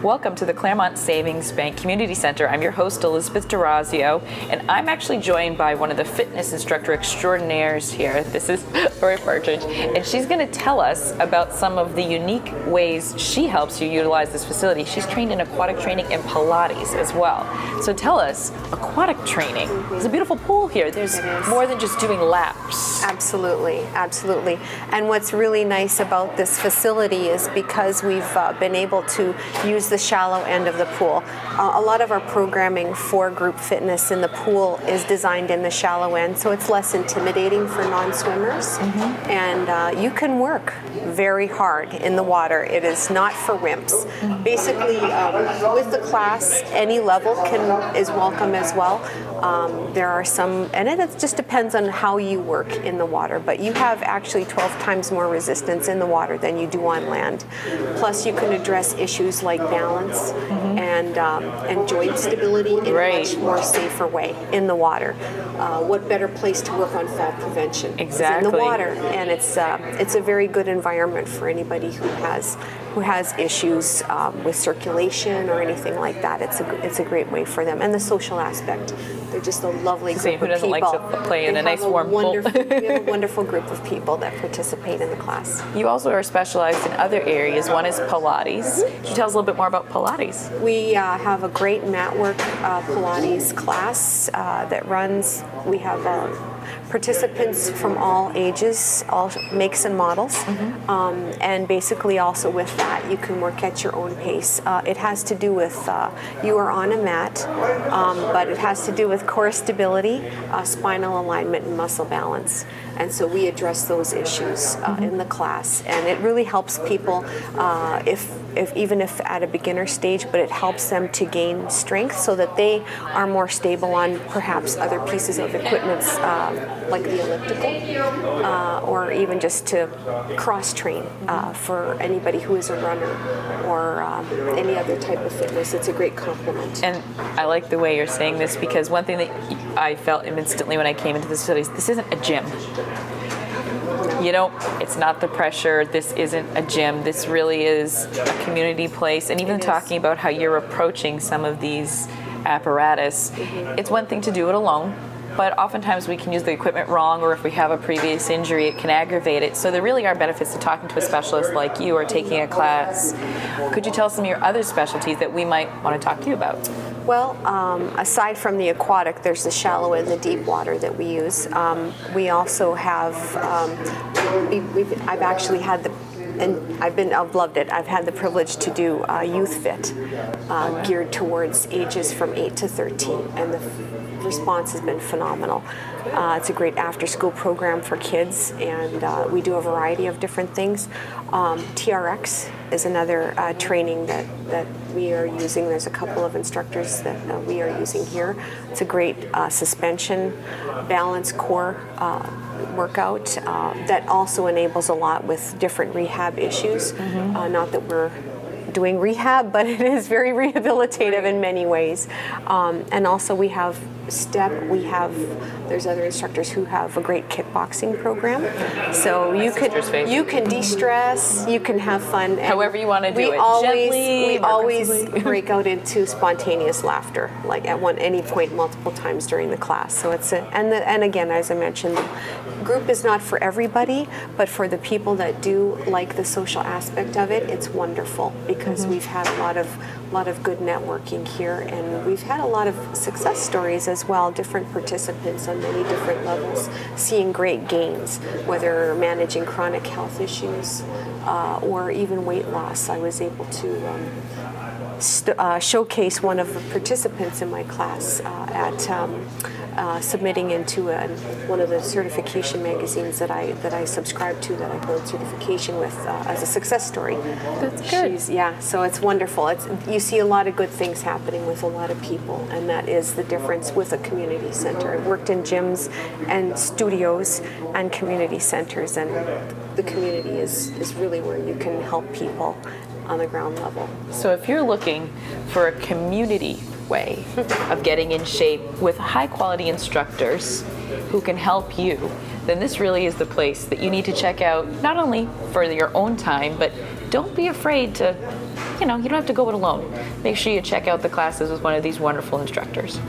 Welcome to the Claremont Savings Bank Community Center. I'm your host, Elizabeth D'Orazio, and I'm actually joined by one of the fitness instructor extraordinaires here. This is Partridge, and she's going to tell us about some of the unique ways she helps you utilize this facility. She's trained in aquatic training and Pilates as well. So tell us, aquatic training. There's a beautiful pool here. There's more than just doing laps. Absolutely, absolutely. And what's really nice about this facility is because we've been able to use the shallow end of the pool. A lot of our programming for group fitness in the pool is designed in the shallow end, so it's less intimidating for non-swimmers. And you can work very hard in the water. It is not for wimps. Basically, with the class, any level is welcome as well. There are some, and it just depends on how you work in the water, but you have actually 12 times more resistance in the water than you do on land. Plus, you can address issues like balance and joint stability in a much more safer way in the water. What better place to work on fall prevention? Exactly. In the water, and it's a very good environment for anybody who has issues with circulation or anything like that. It's a great way for them, and the social aspect. They're just a lovely group of people. Who doesn't like to play in a nice warm pool? We have a wonderful group of people that participate in the class. You also are specialized in other areas. One is Pilates. Can you tell us a little bit more about Pilates? We have a great mat work Pilates class that runs. We have participants from all ages, all makes and models, and basically also with that you can work at your own pace. It has to do with you are on a mat, but it has to do with core stability, spinal alignment, and muscle balance. And so we address those issues in the class, and it really helps people even if at a beginner stage, but it helps them to gain strength so that they are more stable on perhaps other pieces of equipment like the elliptical, or even just to cross-train for anybody who is a runner or any other type of fitness. It's a great complement. And I like the way you're saying this, because one thing that I felt instantly when I came into this facility is this isn't a gym. You know, it's not the pressure. This isn't a gym. This really is a community place. And even talking about how you're approaching some of these apparatus, it's one thing to do it alone, but oftentimes we can use the equipment wrong, or if we have a previous injury, it can aggravate it. So there really are benefits to talking to a specialist like you or taking a class. Could you tell us some of your other specialties that we might want to talk to you about? Well, aside from the aquatic, there's the shallow and the deep water that we use. We also have, I've actually had I've loved it. I've had the privilege to do Youth Fit, geared towards ages from 8 to 13, and the response has been phenomenal. It's a great after-school program for kids, and we do a variety of different things. TRX is another training that we are using. There's a couple of instructors that we are using here. It's a great suspension, balance, core workout that also enables a lot with different rehab issues. Not that we're doing rehab, but it is very rehabilitative in many ways. And also we have step, there's other instructors who have a great kickboxing program. So you can de-stress, you can have fun. However you want to do it. We always break out into spontaneous laughter, like at any point multiple times during the class. So and again, as I mentioned, the group is not for everybody, but for the people that do like the social aspect of it, it's wonderful, because we've had a lot of good networking here, and we've had a lot of success stories as well, different participants on many different levels seeing great gains, whether managing chronic health issues or even weight loss. I was able to showcase one of the participants in my class at submitting into one of the certification magazines that I subscribe to, that I hold certification with, as a success story. That's good. So it's wonderful. You see a lot of good things happening with a lot of people, and that is the difference with a community center. I've worked in gyms and studios and community centers, and the community is really where you can help people on the ground level. So if you're looking for a community way of getting in shape with high quality instructors who can help you, then this really is the place that you need to check out, not only for your own time, but don't be afraid to, you don't have to go it alone. Make sure you check out the classes with one of these wonderful instructors.